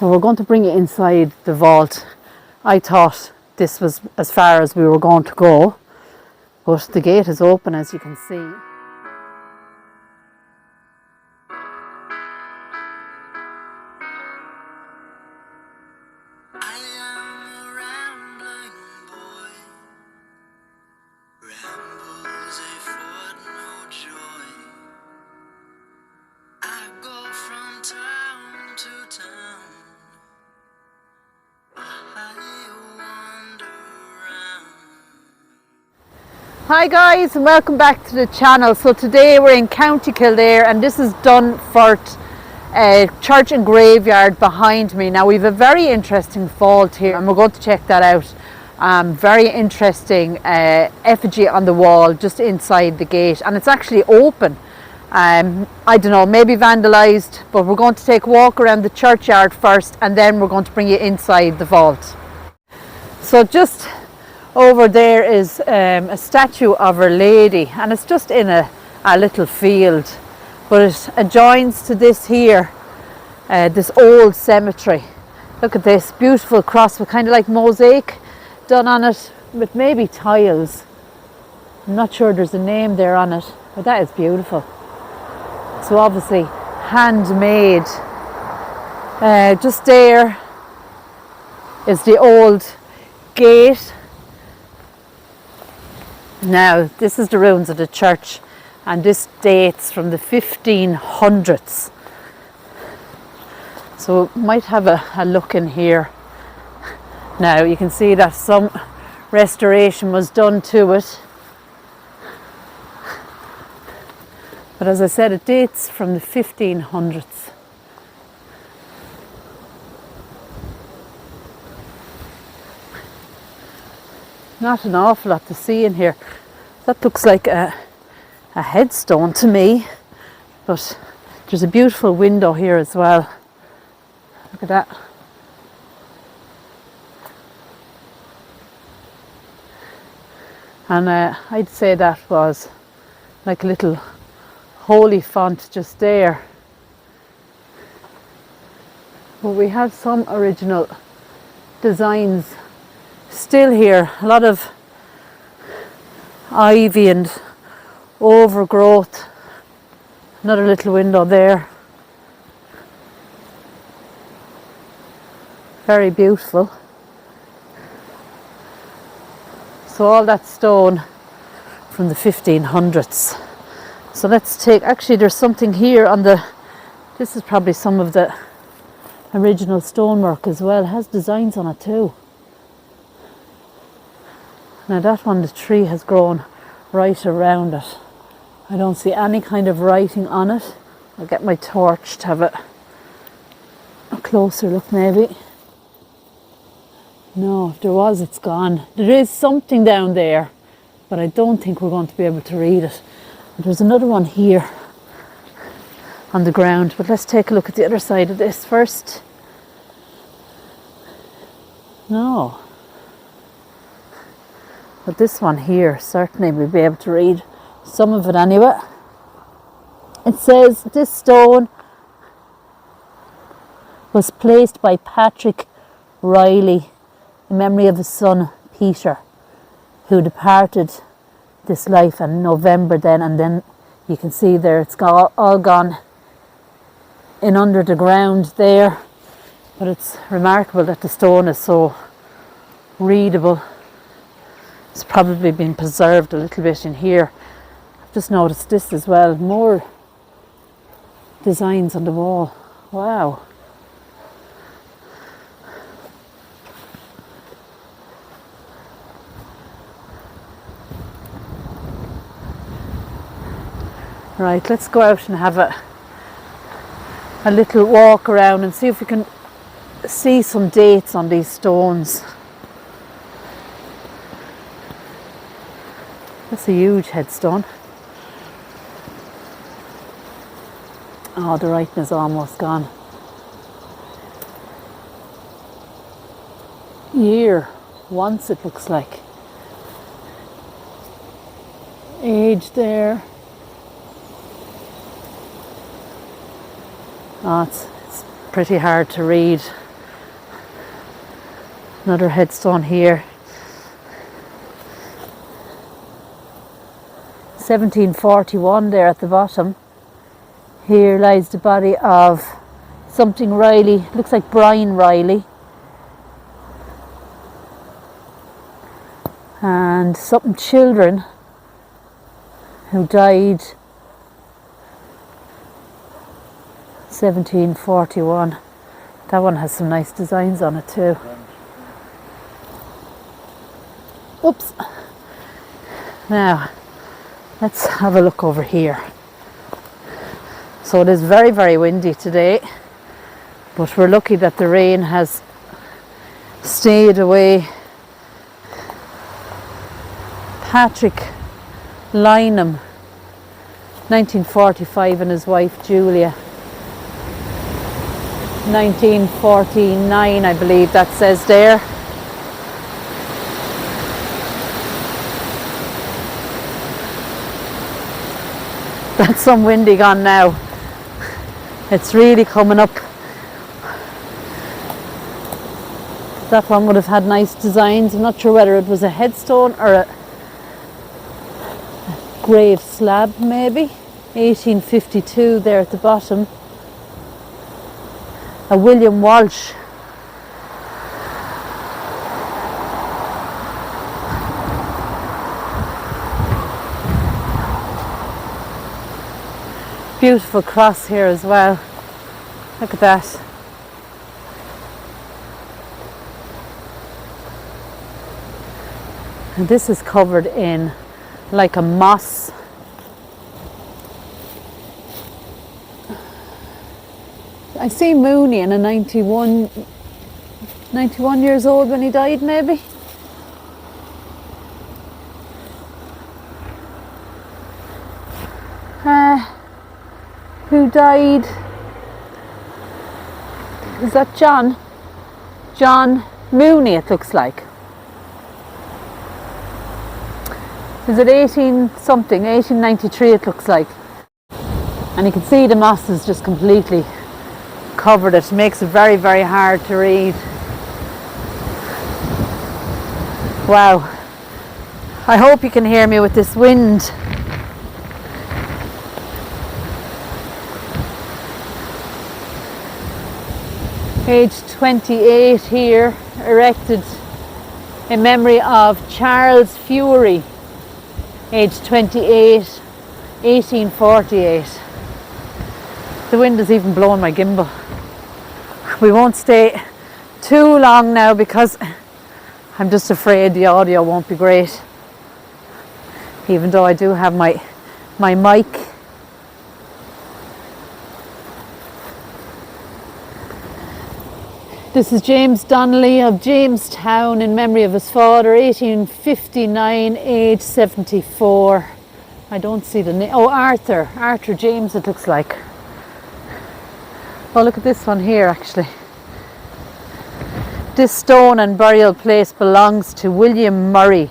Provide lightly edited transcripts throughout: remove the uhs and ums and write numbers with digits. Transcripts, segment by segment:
So we're going to bring it inside the vault. I thought this was as far as we were going to go, but the gate is open, as you can see. Hi guys, and welcome back to the channel. So today we're in County Kildare, and this is Dunfierth Church and graveyard behind me. Now we've a very interesting vault here, and we're going to check that out. Very interesting effigy on the wall just inside the gate, and it's actually open. I don't know, maybe vandalised, but we're going to take a walk around the churchyard first, and then we're going to bring you inside the vault. So just over there is a statue of Our Lady, and it's just in a little field, but it adjoins to this here, this old cemetery. Look at this beautiful cross with kind of like mosaic done on it with maybe tiles. I'm not sure there's a name there on it, but that is beautiful. So obviously handmade. Just there is the old gate. Now this is the ruins of the church, and this dates from the 1500s. So might have a look in here. Now you can see that some restoration was done to it. But as I said, it dates from the 1500s. Not an awful lot to see in here. That looks like a headstone to me, but there's a beautiful window here as well. Look at that. And I'd say that was like a little holy font just there. But we have some original designs still here. A lot of ivy and overgrowth. Another little window there. Very beautiful. So all that stone from the 1500s. So let's take, actually there's something here on the, this is probably some of the original stonework as well. It has designs on it too. Now that one, the tree has grown right around it. I don't see any kind of writing on it. I'll get my torch to have a closer look maybe. No, if there was, it's gone. There is something down there, but I don't think we're going to be able to read it. And there's another one here on the ground, but let's take a look at the other side of this first. No. But this one here, certainly we'll be able to read some of it anyway. It says, this stone was placed by Patrick Riley in memory of his son Peter, who departed this life in November then, and then you can see there it's all gone in under the ground there. But it's remarkable that the stone is so readable. It's probably been preserved a little bit in here. I've just noticed this as well, more designs on the wall. Wow. Right, let's go out and have a little walk around and see if we can see some dates on these stones. That's a huge headstone. Oh, the writing is almost gone. Year, once it looks like. Age there. Oh, it's pretty hard to read. Another headstone here. 1741 there at the bottom. Here lies the body of something Riley, looks like Brian Riley. And something children who died 1741. That one has some nice designs on it too. Oops. Now, let's have a look over here. So it is very, very windy today, but we're lucky that the rain has stayed away. Patrick Lynham, 1945, and his wife Julia. 1949, I believe that says there. That's some windy gone now. It's really coming up. That one would have had nice designs. I'm not sure whether it was a headstone or a grave slab maybe. 1852 there at the bottom. A William Walsh. Beautiful cross here as well. Look at that. And this is covered in like a moss. I see Mooney and a 91 years old when he died maybe. Who died? Is that John? John Mooney it looks like. Is it 18 something? 1893 it looks like. And you can see the moss is just completely covered it. Makes it very, very hard to read. Wow. I hope you can hear me with this wind. Page 28 here, erected in memory of Charles Fury, aged 28, 1848. The wind is even blowing my gimbal. We won't stay too long now because I'm just afraid the audio won't be great. Even though I do have my mic. This is James Donnelly of Jamestown in memory of his father, 1859, age 74. I don't see the name. Oh, Arthur James it looks like. Oh, look at this one here actually. This stone and burial place belongs to William Murray.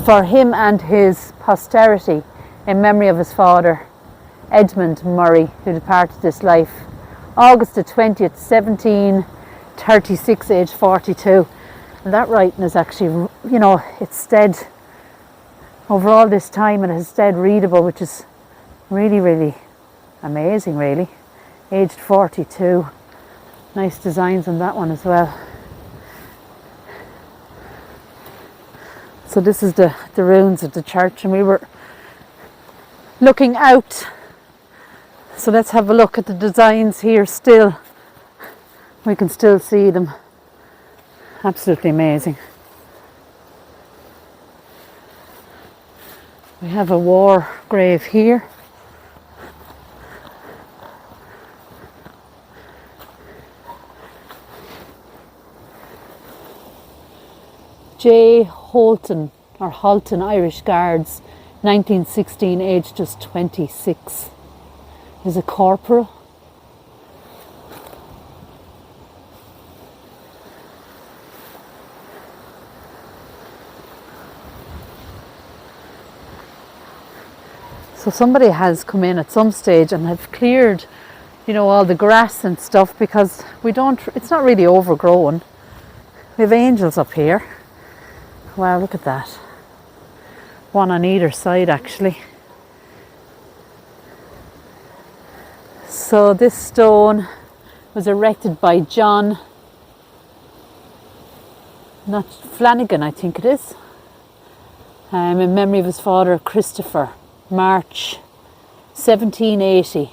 For him and his posterity in memory of his father, Edmund Murray, who departed this life August the 20th, 1736, age 42. And that writing is actually, you know, it's stayed over all this time and it's stayed readable, which is really, really amazing, really. Aged 42. Nice designs on that one as well. So this is the ruins of the church, and we were looking out. So let's have a look at the designs here still. We can still see them. Absolutely amazing. We have a war grave here. J. Holton, or Halton Irish Guards, 1916, age just 26. Is a corporal. So somebody has come in at some stage and have cleared you know, all the grass and stuff, because it's not really overgrown. We have angels up here. Wow, look at that. One on either side actually. So this stone was erected by John, not Flanagan, I think it is, in memory of his father Christopher, March 1780.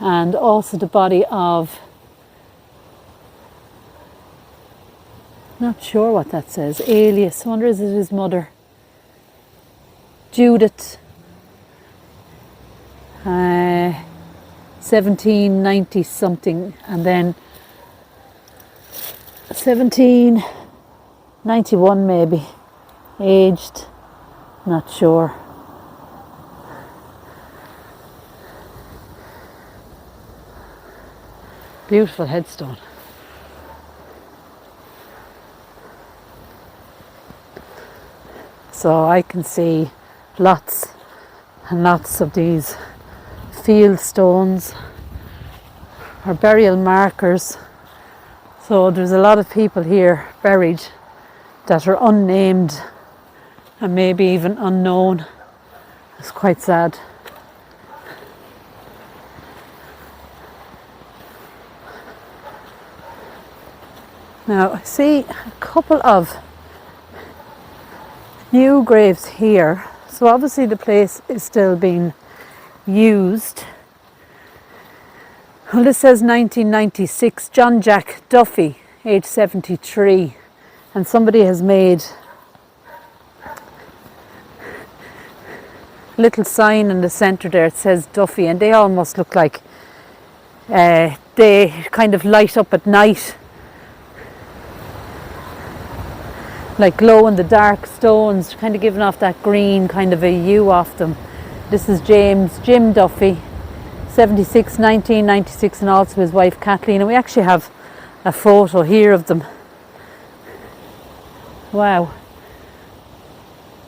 And also the body of, not sure what that says, alias, I wonder is it his mother, Judith, 1790 something, and then 1791 maybe, aged, not sure. Beautiful headstone. So I can see lots and lots of these field stones or burial markers. So there's a lot of people here buried that are unnamed and maybe even unknown. It's quite sad. Now I see a couple of new graves here. So obviously the place is still being used. Well, this says 1996, John Jack Duffy, age 73. And somebody has made a little sign in the centre there. It says Duffy, and they almost look like they kind of light up at night. Like glow in the dark stones, kind of giving off that green kind of a hue off them. This is Jim Duffy, 76, 1996, and also his wife Kathleen. And we actually have a photo here of them. Wow.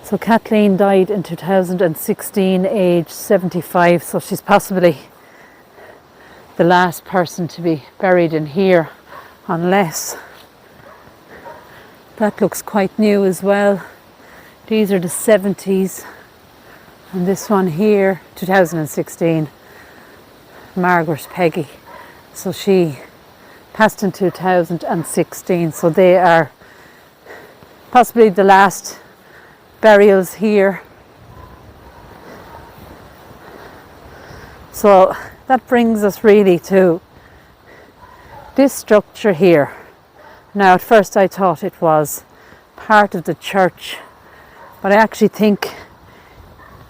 So Kathleen died in 2016, age 75. So she's possibly the last person to be buried in here, unless. That looks quite new as well. These are the 70s. And this one here, 2016, Margaret Peggy. So she passed in 2016. So they are possibly the last burials here. So that brings us really to this structure here. Now at first I thought it was part of the church, but I actually think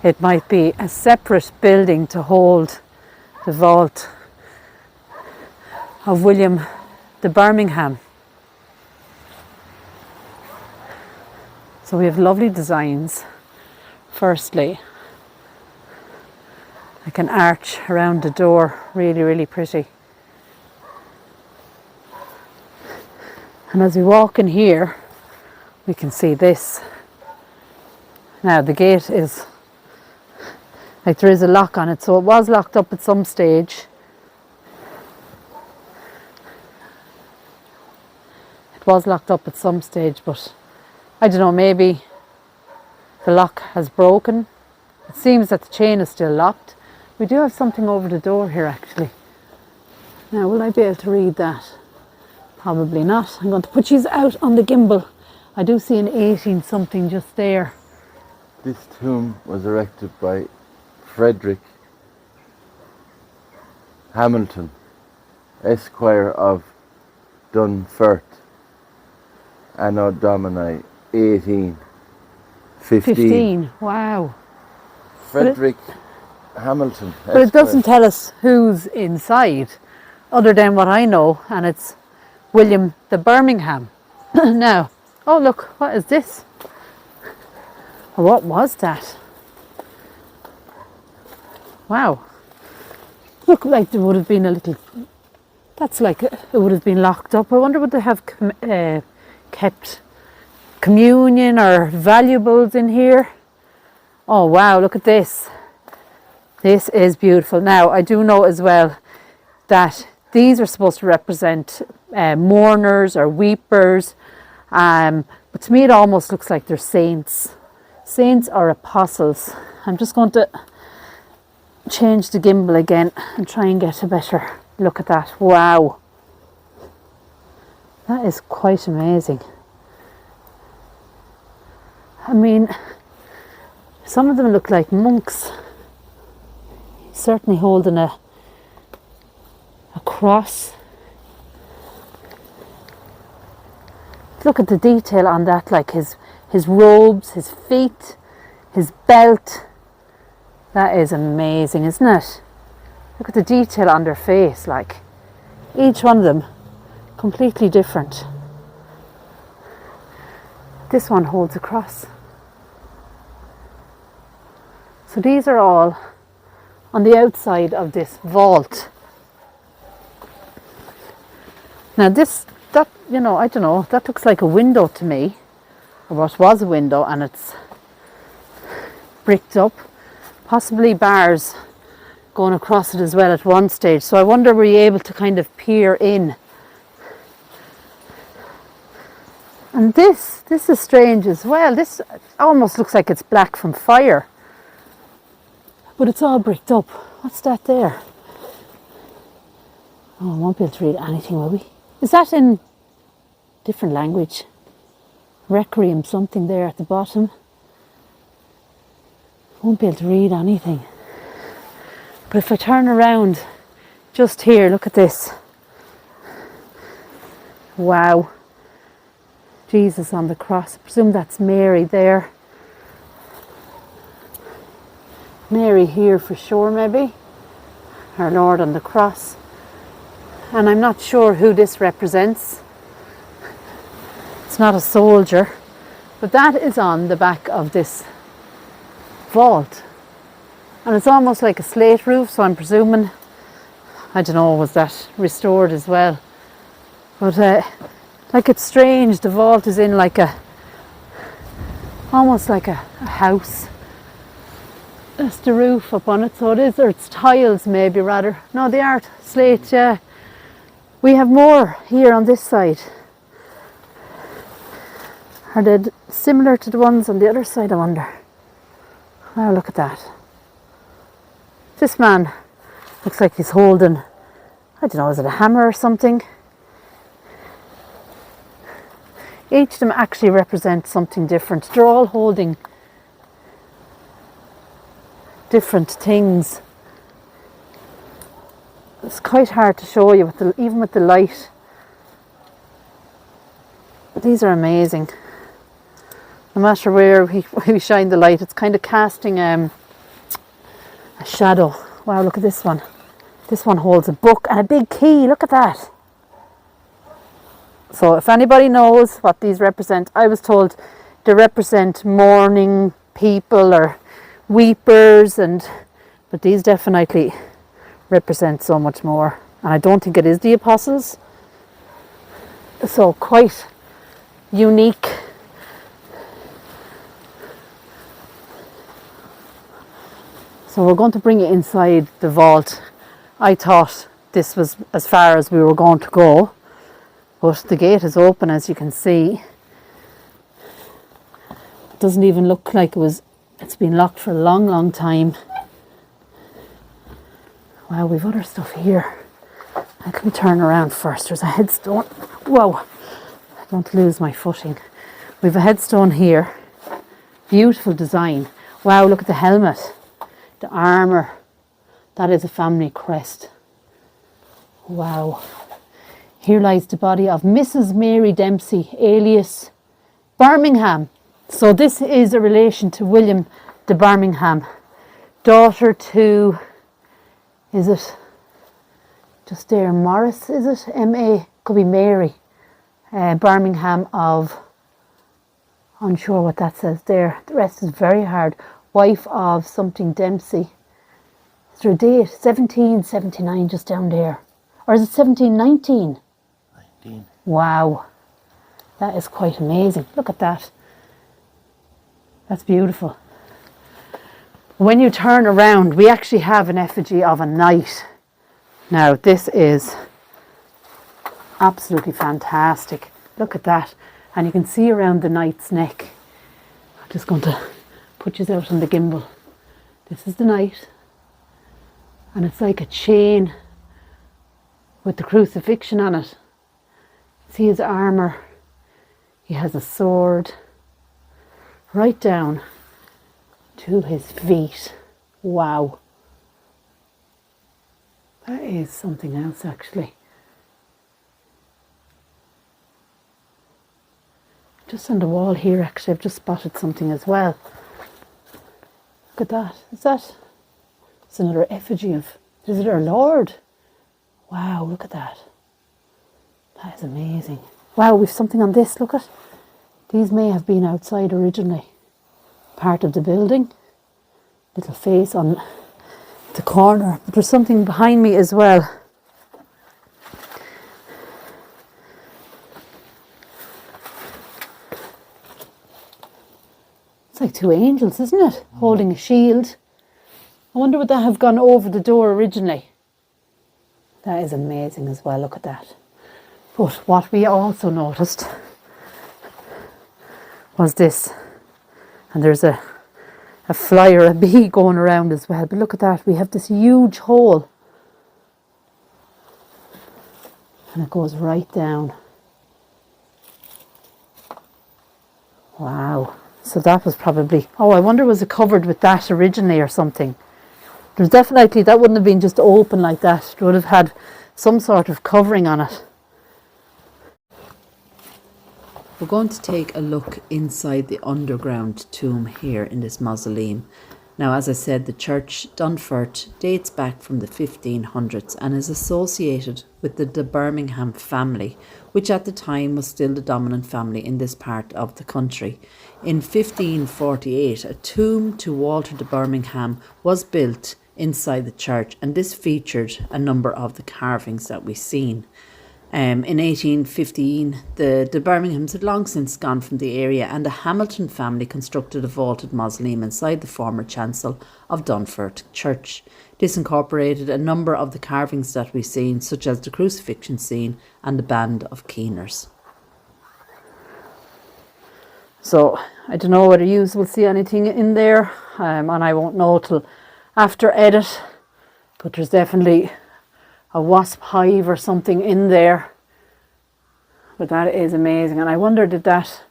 it might be a separate building to hold the vault of William De Bermingham. So we have lovely designs. Firstly, like an arch around the door, really, really pretty. And as we walk in here, we can see this. Now the gate is, like there is a lock on it, so it was locked up at some stage. It was locked up at some stage, but I don't know, maybe the lock has broken. It seems that the chain is still locked. We do have something over the door here actually. Now will I be able to read that? Probably not. I'm going to put these out on the gimbal. I do see an 18 something just there. This tomb was erected by Frederick Hamilton, Esquire of Dunfierth, Anno Domini 1815. Wow. Frederick Hamilton, Esquire. But it doesn't tell us who's inside, other than what I know, and it's William De Bermingham. Now, oh look, what is this? What was that? Wow. Look like there would have been a little, that's like it would have been locked up. I wonder would they have kept communion or valuables in here? Oh wow, look at this. This is beautiful. Now, I do know as well that these are supposed to represent mourners or weepers. But to me, it almost looks like they're saints. Saints or apostles. I'm just going to change the gimbal again and try and get a better look at that. Wow. That is quite amazing. I mean, some of them look like monks. Certainly holding a cross. Look at the detail on that, like his robes, his feet, his belt. That is amazing, isn't it? Look at the detail on their face, like each one of them completely different. This one holds a cross. So these are all on the outside of this vault. Now that, you know, I don't know, that looks like a window to me, or what was a window, and it's bricked up. Possibly bars going across it as well at one stage. So I wonder, were you able to kind of peer in? And this is strange as well. This almost looks like it's black from fire. But it's all bricked up. What's that there? Oh, I won't be able to read anything, will we? Is that in different language? Requiem, something there at the bottom. Won't be able to read anything. But if I turn around just here, look at this. Wow. Jesus on the cross. I presume that's Mary there. Mary here for sure, maybe. Our Lord on the cross. And I'm not sure who this represents. It's not a soldier. But that is on the back of this vault. And it's almost like a slate roof, so I'm presuming, I don't know, was that restored as well? But like, it's strange, the vault is in like almost like a house. That's the roof up on it, so it is, or it's tiles maybe rather. No, they aren't slate, yeah. We have more here on this side. Are they similar to the ones on the other side, I wonder? Wow, look at that. This man looks like he's holding, I don't know, is it a hammer or something? Each of them actually represents something different. They're all holding different things. It's quite hard to show you, even with the light. But these are amazing. No matter where we shine the light, it's kind of casting a shadow. Wow, look at this one. This one holds a book and a big key. Look at that. So if anybody knows what these represent, I was told they represent mourning people or weepers, but these definitely represent so much more. And I don't think it is the apostles. So quite unique. So we're going to bring it inside the vault. I thought this was as far as we were going to go, but the gate is open, as you can see. It doesn't even look like it's been locked for a long, long time. Wow, we've other stuff here. Let me turn around first. There's a headstone. Whoa, I don't lose my footing. We've a headstone here. Beautiful design. Wow, look at the helmet. The armour. That is a family crest. Wow. Here lies the body of Mrs. Mary Dempsey, alias Bermingham. So this is a relation to William De Bermingham, daughter to, is it just there, Morris, is it? M.A., could be Mary, Birmingham of, unsure what that says there. The rest is very hard. Wife of something Dempsey. Is there a date? 1779, just down there. Or is it 1719? 19. Wow. That is quite amazing. Look at that. That's beautiful. When you turn around, we actually have an effigy of a knight. Now, this is absolutely fantastic. Look at that. And you can see around the knight's neck. I'm just going to put you out on the gimbal. This is the knight. And it's like a chain with the crucifixion on it. See his armour. He has a sword right down to his feet. Wow. That is something else, actually. Just on the wall here, actually, I've just spotted something as well. Look at that. Is that? It's another effigy of, is it our Lord? Wow, look at that. That is amazing. Wow, we've something on this, look at. These may have been outside originally. Part of the building. Little face on the corner, but there's something behind me as well. It's like two angels, isn't it? Holding a shield. I wonder would that have gone over the door originally? That is amazing as well, look at that. But what we also noticed was this, and there's a fly or a bee going around as well, but look at that, we have this huge hole and it goes right down. Wow. So that was probably, oh, I wonder was it covered with that originally or something. There's definitely, that wouldn't have been just open like that. It would have had some sort of covering on it. We're going to take a look inside the underground tomb here in this mausoleum. Now, as I said, the church Dunfierth dates back from the 1500s and is associated with the De Bermingham family, which at the time was still the dominant family in this part of the country. In 1548, a tomb to Walter De Bermingham was built inside the church, and this featured a number of the carvings that we've seen. In 1815, the De Berminghams had long since gone from the area, and the Hamilton family constructed a vaulted mausoleum inside the former chancel of Dunfierth Church. This incorporated a number of the carvings that we've seen, such as the crucifixion scene and the band of keeners. So I don't know whether you will see anything in there, and I won't know till after edit, but there's definitely a wasp hive or something in there. But that is amazing, and I wonder did that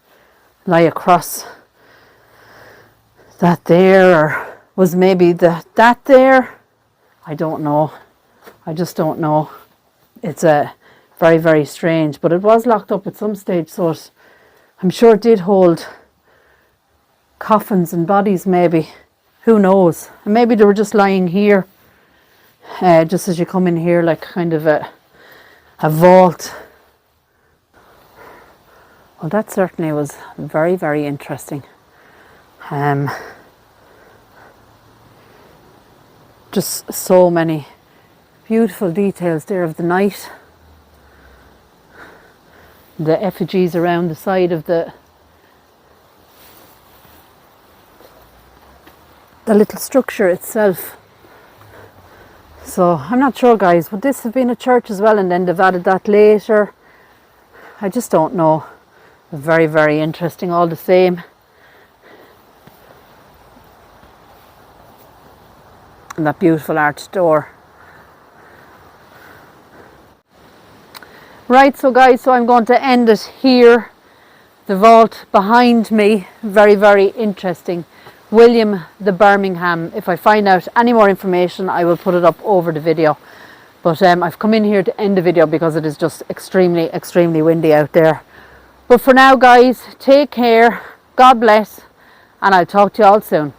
lie across that there, or was maybe that there? I don't know. I just don't know. It's very, very strange, but it was locked up at some stage, so I'm sure it did hold coffins and bodies maybe. Who knows? And maybe they were just lying here. Just as you come in here, like kind of a vault. Well, that certainly was very, very interesting. Just so many beautiful details there of the knight. The effigies around the side of the little structure itself. So I'm not sure, guys, would this have been a church as well and then they've added that later? I just don't know. Very, very interesting all the same. And that beautiful arched door. Right, so guys, so I'm going to end it here. The vault behind me, very, very interesting. William De Bermingham. If I find out any more information, I will put it up over the video. But I've come in here to end the video because it is just extremely, extremely windy out there. But for now, guys, take care. God bless. And I'll talk to you all soon.